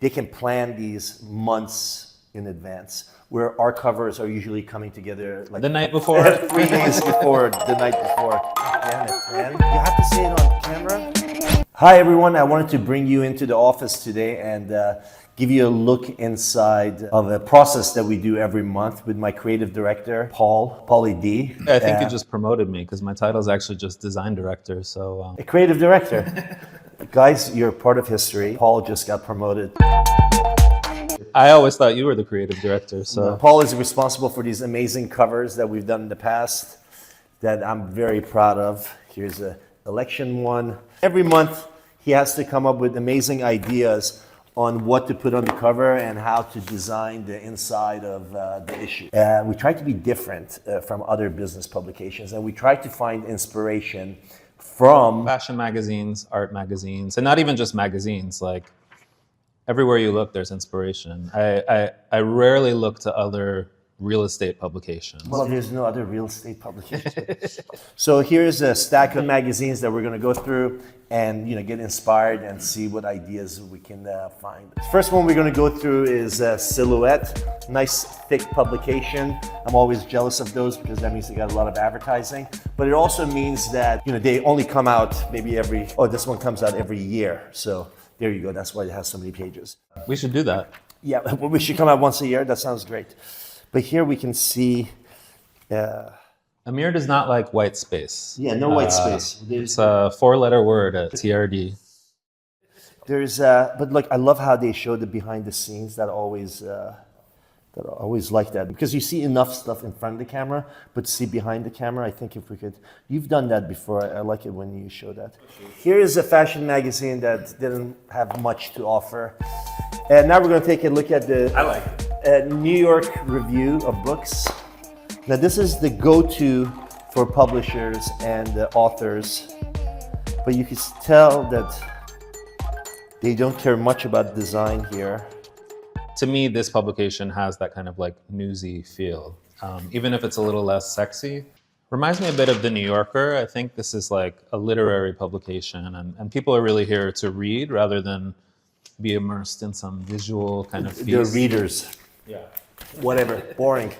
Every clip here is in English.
They can plan these months in advance, where our covers are usually coming together like The night before? 3 days before, the night before. Damn it, man. You have to say it on camera. Hi, everyone. I wanted to bring you into the office today and give you a look inside of a process that we do every month with my creative director, Paulie D. I think you just promoted me because my title is actually just design director. So a creative director. Guys, you're part of history. Paul just got promoted. I always thought you were the creative director. So Paul is responsible for these amazing covers that we've done in the past that I'm very proud of. Here's an election one. Every month, he has to come up with amazing ideas on what to put on the cover and how to design the inside of the issue. We try to be different from other business publications, and we try to find inspiration from fashion magazines, art magazines, and not even just magazines. Like everywhere you look, there's inspiration. I rarely look to other real estate publications. Well, there's no other real estate publications. So here's a stack of magazines that we're going to go through and get inspired and see what ideas we can find. First one we're going to go through is Silhouette. Nice thick publication. I'm always jealous of those because that means they got a lot of advertising. But it also means that they only come out maybe this one comes out every year. So there you go. That's why it has so many pages. We should do that. Yeah, we should come out once a year. That sounds great. But here we can see. Amir does not like white space. Yeah, no white space. It's a 4-letter word at TRD. But look, I love how they show the behind the scenes. That I always like that because you see enough stuff in front of the camera, but to see behind the camera, I think if we could, you've done that before. I like it when you show that. Here is a fashion magazine that didn't have much to offer. And now we're going to take a look at the New York Review of Books. Now this is the go-to for publishers and authors, but you can tell that they don't care much about design here. To me, this publication has that kind of like newsy feel, even if it's a little less sexy. Reminds me a bit of The New Yorker. I think this is like a literary publication, and people are really here to read rather than be immersed in some visual kind of feast. They're readers. Yeah. Whatever, boring.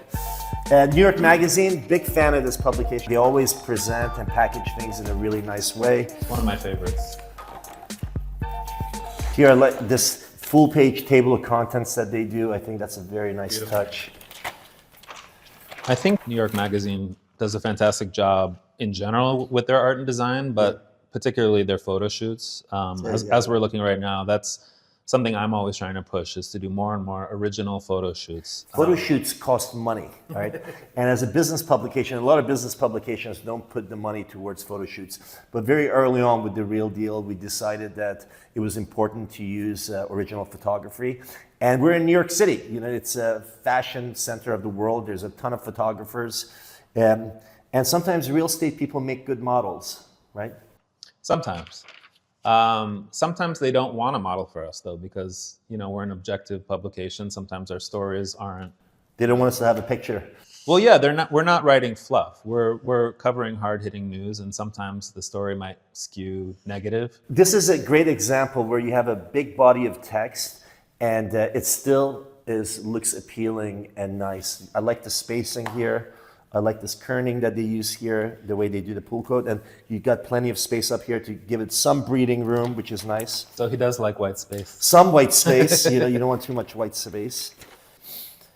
New York Magazine, big fan of this publication. They always present and package things in a really nice way. It's one of my favorites. Here I like this full page table of contents that they do. I think that's a very nice touch. I think New York Magazine does a fantastic job in general with their art and design, but particularly their photo shoots. As we're looking right now, that's something I'm always trying to push, is to do more and more original photo shoots. Photo shoots cost money, right? And as a business publication, a lot of business publications don't put the money towards photo shoots. But very early on with The Real Deal, we decided that it was important to use original photography. And we're in New York City. It's a fashion center of the world. There's a ton of photographers. And sometimes real estate people make good models, right? Sometimes. Sometimes they don't want to model for us though, because we're an objective publication. Sometimes our stories aren't. They don't want us to have a picture. Well, yeah, we're not writing fluff. We're covering hard-hitting news, and sometimes the story might skew negative. This is a great example where you have a big body of text, and it still looks appealing and nice. I like the spacing here. I like this kerning that they use here, the way they do the pull quote, and you got plenty of space up here to give it some breathing room, which is nice. So he does like white space. Some white space, you don't want too much white space.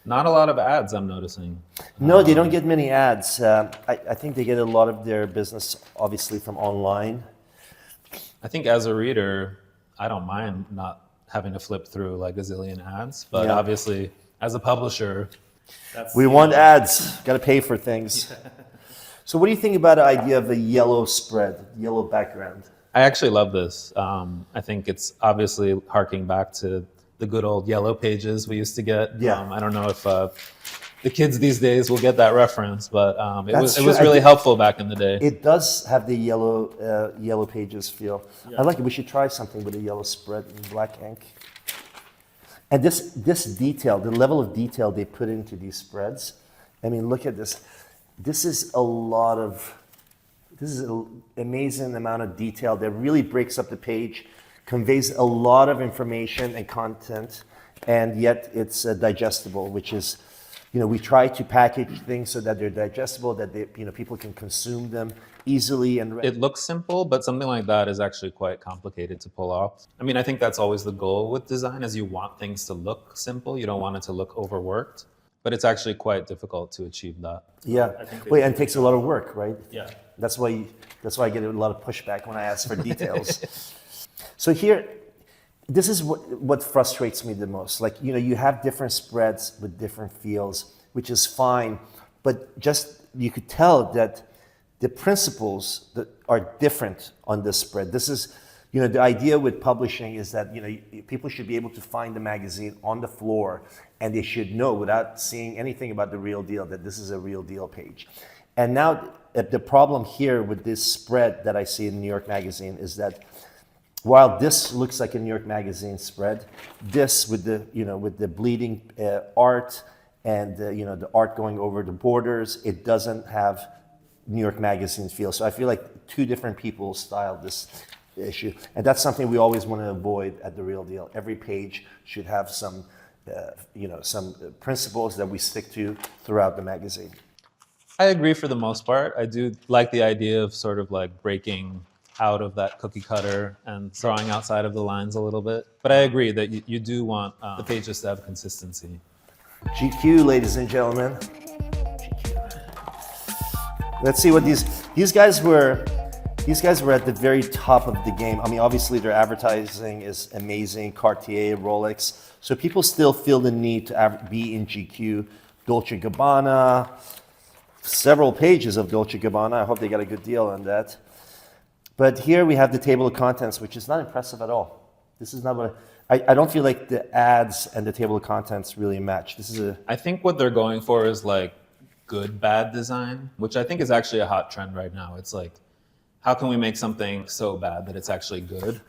Not a lot of ads, I'm noticing. No, they don't get many ads. I think they get a lot of their business, obviously, from online. I think as a reader, I don't mind not having to flip through like a zillion ads, but obviously, as a publisher, we want ads, got to pay for things. So what do you think about the idea of a yellow spread, yellow background? I actually love this. I think it's obviously harking back to the good old yellow pages we used to get. Yeah. I don't know if the kids these days will get that reference, but it was really helpful back in the day. It does have the yellow pages feel. Yeah. I like it. We should try something with a yellow spread in black ink. And this detail, the level of detail they put into these spreads, I mean, look at this. This is an amazing amount of detail that really breaks up the page conveys a lot of information and content, and yet it's digestible, which is, we try to package things so that they're digestible, that they, people can consume them easily and It looks simple, but something like that is actually quite complicated to pull off. I mean, I think that's always the goal with design, is you want things to look simple. You don't want it to look overworked, but it's actually quite difficult to achieve that. Yeah, well, and it takes a lot of work, right? Yeah. That's why I get a lot of pushback when I ask for details. So here, this is what frustrates me the most. Like, you have different spreads with different feels, which is fine, but just you could tell that the principles that are different on this spread. This is, the idea with publishing is that, people should be able to find the magazine on the floor, and they should know without seeing anything about the real deal that this is a real deal page. And now the problem here with this spread that I see in New York Magazine is that while this looks like a New York Magazine spread, this with the bleeding art and the art going over the borders, it doesn't have New York Magazine feel. So I feel like two different people styled this issue, and that's something we always want to avoid at The Real Deal. Every page should have some principles that we stick to throughout the magazine. I agree for the most part. I do like the idea of sort of like breaking out of that cookie cutter and throwing outside of the lines a little bit. But I agree that you do want the pages to have consistency. GQ, ladies and gentlemen. Let's see what these guys were. These guys were at the very top of the game. I mean, obviously their advertising is amazing. Cartier, Rolex. So people still feel the need to be in GQ. Dolce & Gabbana. Several pages of Dolce & Gabbana. I hope they got a good deal on that. But here we have the table of contents, which is not impressive at all. This is not what I don't feel like the ads and the table of contents really match. I think what they're going for is like good bad design, which I think is actually a hot trend right now. It's like, how can we make something so bad that it's actually good?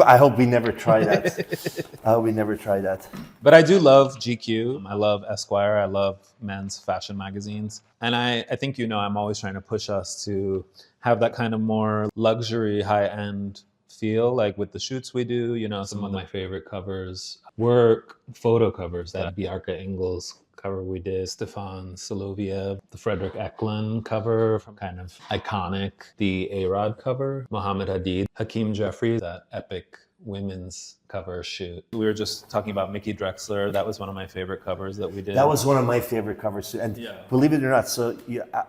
I hope we never try that. I hope we never try that. But I do love GQ. I love Esquire. I love men's fashion magazines. And I think, I'm always trying to push us to have that kind of more luxury, high-end feel, like with the shoots we do. Some of my favorite covers were photo covers. That Biarca Ingles cover we did, Stefan Soloviev, the Frederick Eklund cover, from kind of iconic, the A-Rod cover, Mohammed Hadid, Hakeem Jeffries, that epic women's cover shoot. We were just talking about Mickey Drexler. That was one of my favorite covers that we did. That was one of my favorite covers too. And believe it or not, so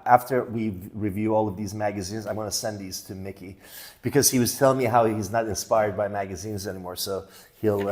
after we review all of these magazines, I'm going to send these to Mickey, because he was telling me how he's not inspired by magazines anymore. So he'll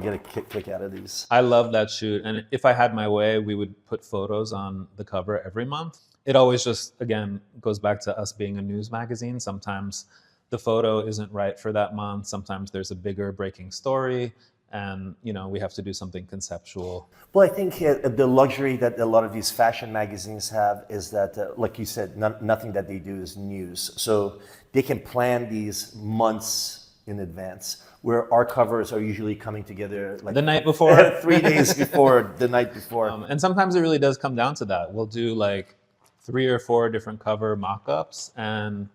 get a kick out of these. I love that shoot. And if I had my way, we would put photos on the cover every month. It always just, again, goes back to us being a news magazine. Sometimes the photo isn't right for that month. Sometimes there's a bigger breaking story, and we have to do something conceptual. Well, I think the luxury that a lot of these fashion magazines have is that, like you said, nothing that they do is news. So they can plan these months in advance, where our covers are usually coming together like the night before, 3 days before, the night before. And sometimes it really does come down to that. We'll do like 3 or 4 different cover mock-ups, and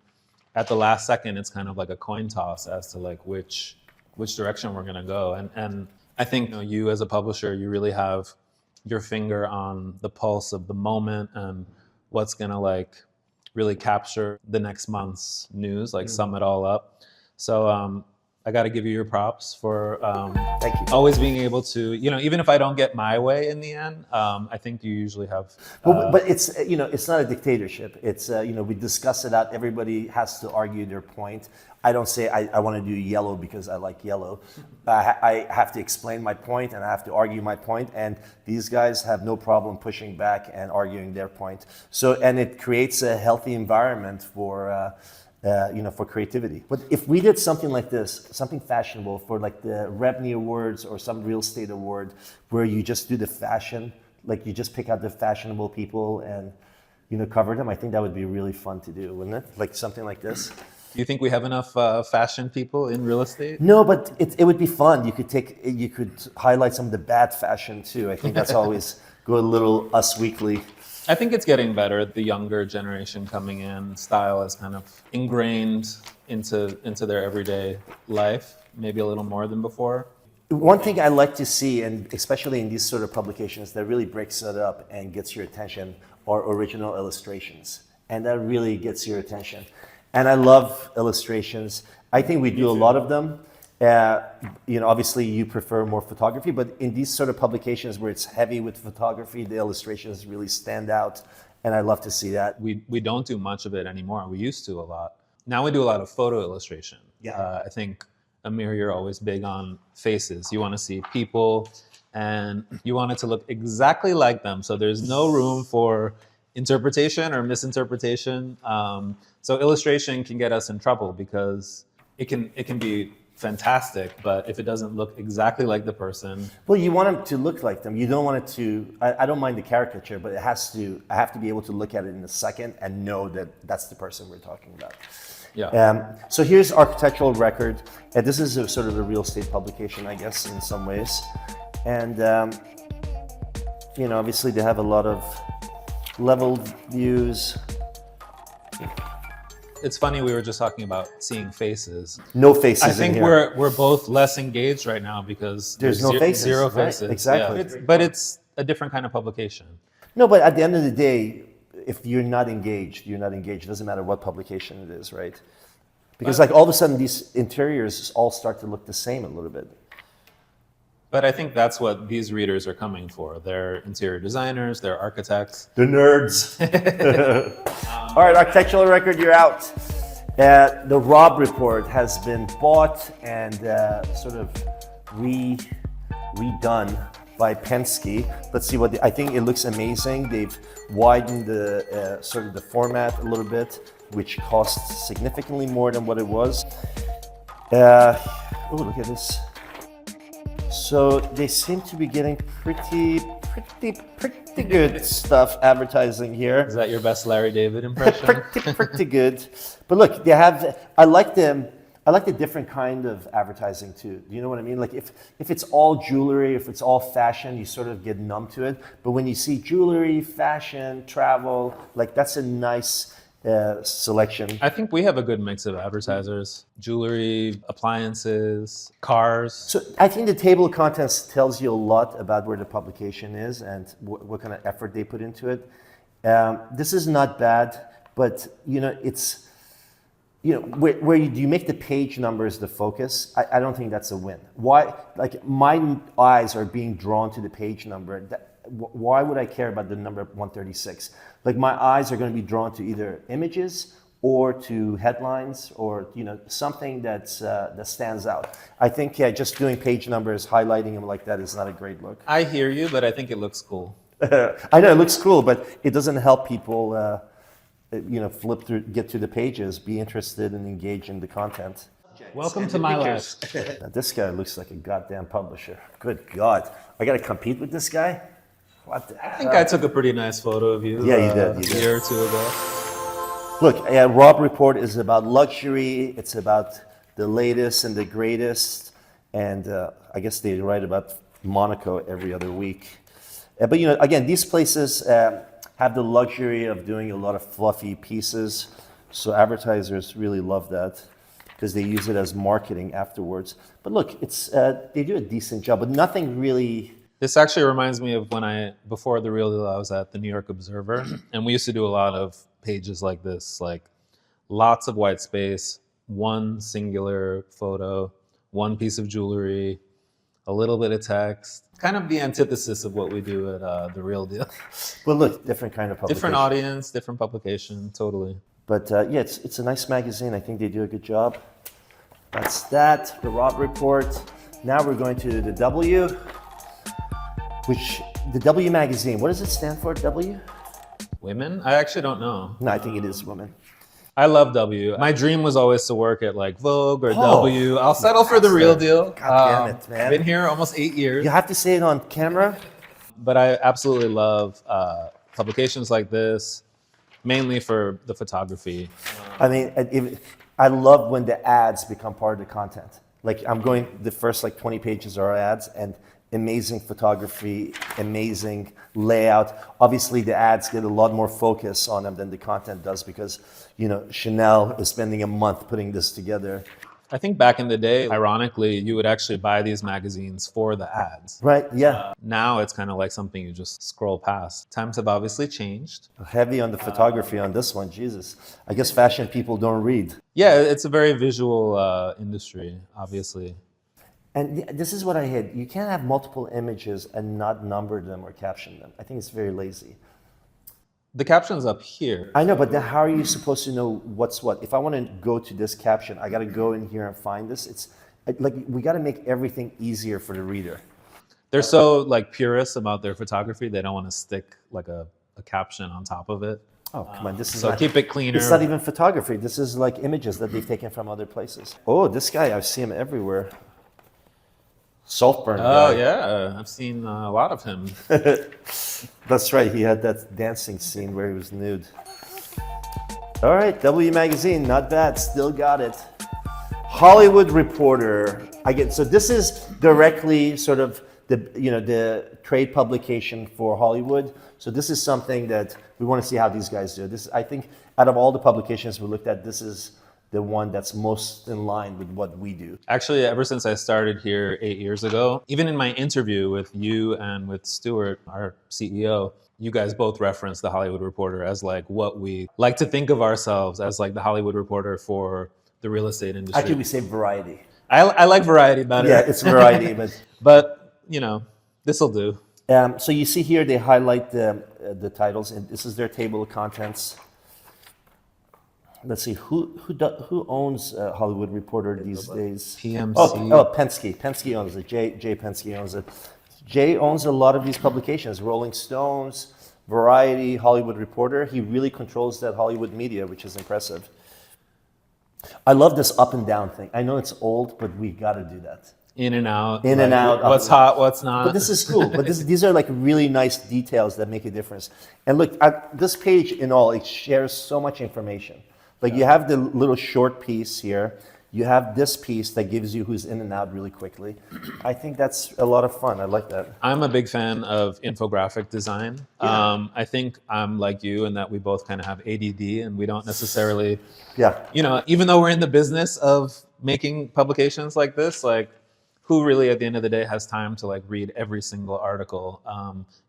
at the last second, it's kind of like a coin toss as to like which direction we're going to go. And I think you as a publisher, you really have your finger on the pulse of the moment and what's going to like really capture the next month's news, like sum it all up. So I got to give you your props for Thank you. Always being able to, even if I don't get my way in the end, I think you usually have. But it's it's not a dictatorship. It's we discuss it out. Everybody has to argue their point. I don't say I want to do yellow because I like yellow. I have to explain my point, and I have to argue my point. And these guys have no problem pushing back and arguing their point. So, and it creates a healthy environment for creativity. But if we did something like this, something fashionable for like the Rebney Awards or some real estate award, where you just do the fashion, like you just pick out the fashionable people and cover them, I think that would be really fun to do, wouldn't it? Like something like this. Do you think we have enough fashion people in real estate? No, but it would be fun. You could highlight some of the bad fashion too. I think that's always go a little Us Weekly. I think it's getting better. The younger generation coming in, style is kind of ingrained into their everyday life, maybe a little more than before. One thing I like to see, and especially in these sort of publications that really breaks it up and gets your attention, are original illustrations. And that really gets your attention. And I love illustrations. I think we do a lot of them. Obviously you prefer more photography, but in these sort of publications where it's heavy with photography, the illustrations really stand out. And I love to see that. We don't do much of it anymore. We used to a lot. Now we do a lot of photo illustration. Yeah. I think, Amir, you're always big on faces. You want to see people and you want it to look exactly like them. So there's no room for interpretation or misinterpretation. So illustration can get us in trouble because it can be fantastic, but if it doesn't look exactly like the person. Well, you want it to look like them. You don't want it to, I don't mind the caricature, but I have to be able to look at it in a second and know that that's the person we're talking about. Yeah. So here's Architectural Record. This is a sort of a real estate publication, I guess, in some ways. And, obviously they have a lot of leveled views. It's funny, we were just talking about seeing faces. No faces I think in here. we're both less engaged right now because There's no faces, zero right, faces. exactly. Yeah. But it's a different kind of publication. No, but at the end of the day, if you're not engaged, you're not engaged. It doesn't matter what publication it is, right? Because like all of a sudden these interiors all start to look the same a little bit. But I think that's what these readers are coming for. They're interior designers, they're architects. The nerds. All right, Architectural Record, you're out. The Rob Report has been bought and sort of redone by Penske. Let's see what I think it looks amazing. They've widened the sort of the format a little bit, which costs significantly more than what it was. Oh, look at this. So they seem to be getting pretty good stuff advertising here. Is that your best Larry David impression? pretty good. But look, they have, I like the different kind of advertising too. Do you know what I mean? Like if it's all jewelry, if it's all fashion, you sort of get numb to it. But when you see jewelry, fashion, travel, like that's a nice selection. I think we have a good mix of advertisers. Jewelry, appliances, cars. So I think the table of contents tells you a lot about where the publication is and what kind of effort they put into it. This is not bad, but it's, where you make the page numbers the focus, I don't think that's a win. Why? Like my eyes are being drawn to the page number. Why would I care about the number 136? Like my eyes are going to be drawn to either images or to headlines or something that stands out. I think just doing page numbers, highlighting them like that is not a great look. I hear you, but I think it looks cool. I know it looks cool, but it doesn't help people flip through, get to the pages, be interested and engage in the content. Welcome to my life. Now, this guy looks like a goddamn publisher. Good God. I got to compete with this guy? What the hell? I think I took a pretty nice photo of you. Yeah, you did. A year or two ago. Look, Rob Report is about luxury. It's about the latest and the greatest. And I guess they write about Monaco every other week. But again, these places have the luxury of doing a lot of fluffy pieces. So advertisers really love that because they use it as marketing afterwards. But look, it's they do a decent job, but nothing really. This actually reminds me of before The Real Deal, I was at the New York Observer, and we used to do a lot of pages like this, like lots of white space, one singular photo, one piece of jewelry, a little bit of text, kind of the antithesis of what we do at The Real Deal. Well, look, different kind of publication. Different audience, different publication, totally. But it's a nice magazine. I think they do a good job. That's that, the Rob Report. Now we're going to the W, which the W magazine, what does it stand for, W? Women? I actually don't know. No, I think it is women. I love W. My dream was always to work at like Vogue or W. I'll settle for The Real Deal. God damn it, man. I've been here almost 8 years. You have to say it on camera? But I absolutely love publications like this, mainly for the photography. I mean, I love when the ads become part of the content. Like the first 20 pages are ads, and amazing photography, amazing layout. Obviously, the ads get a lot more focus on them than the content does because, you know, Chanel is spending a month putting this together. I think back in the day, ironically, you would actually buy these magazines for the ads. Right, yeah. Now it's kind of like something you just scroll past. Times have obviously changed. Heavy on the photography on this one, Jesus. I guess fashion people don't read. Yeah, it's a very visual industry, obviously. And this is what I hate. You can't have multiple images and not number them or caption them. I think it's very lazy. The caption's up here. I know, but then how are you supposed to know what's what? If I want to go to this caption, I got to go in here and find this. It's like we got to make everything easier for the reader. They're so like purists about their photography, they don't want to stick like a caption on top of it. Oh, come on. This is So not, keep it cleaner. it's not even photography. This is like images that they've taken from other places. Oh, this guy, I see him everywhere. Saltburn Oh guy. yeah, I've seen a lot of him. That's right. He had that dancing scene where he was nude. All right, W Magazine, not bad. Still got it. Hollywood Reporter. So this is directly sort of the trade publication for Hollywood. So this is something that we want to see how these guys do. I think out of all the publications we looked at, this is the one that's most in line with what we do. Actually, ever since I started here 8 years ago, even in my interview with you and with Stuart, our CEO, you guys both referenced the Hollywood Reporter as like what we like to think of ourselves as, like the Hollywood Reporter for the real estate industry. Actually, we say Variety. I like Variety better. Yeah, it's Variety, but but you know, this'll do. so you see here they highlight the titles, and this is their table of contents. Let's see who owns Hollywood Reporter these days. PMC. Oh, Penske. Penske owns it. Jay Penske owns it. Jay owns a lot of these publications: Rolling Stones, Variety, Hollywood Reporter. He really controls that Hollywood media, which is impressive. I love this up and down thing. I know it's old, but we got to do that. In and out. In and out. What's hot, what's not. But this is cool. But these are like really nice details that make a difference. And look, at this page in all, it shares so much information. Like you have the little short piece here. You have this piece that gives you who's in and out really quickly. I think that's a lot of fun. I like that. I'm a big fan of infographic design. Yeah. I think I'm like you in that we both kind of have ADD and we don't necessarily, Yeah. you know, even though we're in the business of making publications like this, like who really at the end of the day has time to like read every single article?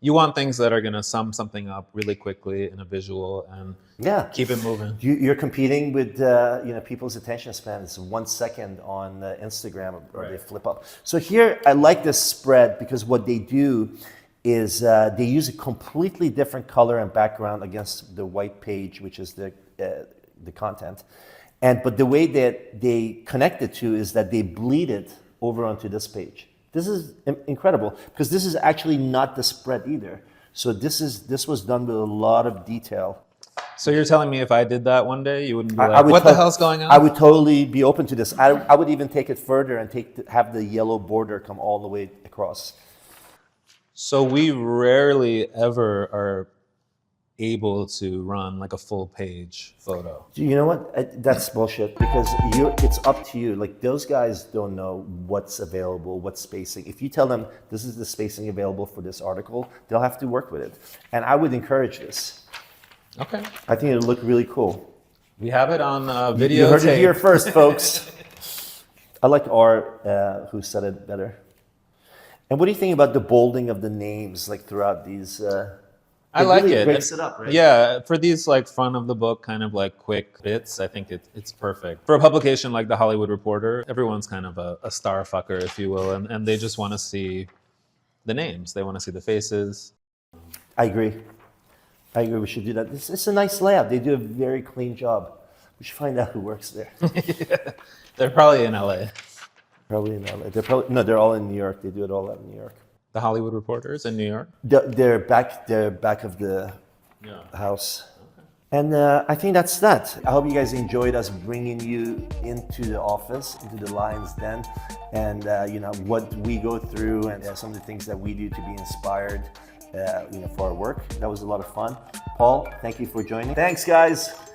You want things that are going to sum something up really quickly in a visual and keep it moving. You're competing with people's attention span is 1 second on Instagram, or they flip up. So here I like this spread because what they do is they use a completely different color and background against the white page, which is the content. But the way that they connect it to is that they bleed it over onto this page. This is incredible because this is actually not the spread either. So this was done with a lot of detail. So you're telling me if I did that one day, you wouldn't be like, what the hell's going on? I would totally be open to this. I would even take it further and have the yellow border come all the way across. So we rarely ever are able to run like a full page photo. You know what? That's bullshit because it's up to you. Like those guys don't know what's available, what's spacing. If you tell them this is the spacing available for this article, they'll have to work with it. And I would encourage this. Okay. I think it'll look really cool. We have it on video. You heard it here first, folks. I like R, who said it better. And what do you think about the bolding of the names like throughout these? I like really it. Breaks it up, right? Yeah, for these like front of the book kind of like quick bits, I think it's perfect. For a publication like the Hollywood Reporter, everyone's kind of a star fucker, if you will, and they just want to see the names. They want to see the faces. I agree. We should do that. It's a nice layout. They do a very clean job. We should find out who works there. Yeah. They're probably in LA. Probably in LA. They're all in New York. They do it all out in New York. The Hollywood Reporters in New York? They're back of the house. Okay. And I think that's that. I hope you guys enjoyed us bringing you into the office, into the Lion's Den, and what we go through and some of the things that we do to be inspired for our work. That was a lot of fun. Paul, thank you for joining. Thanks, guys.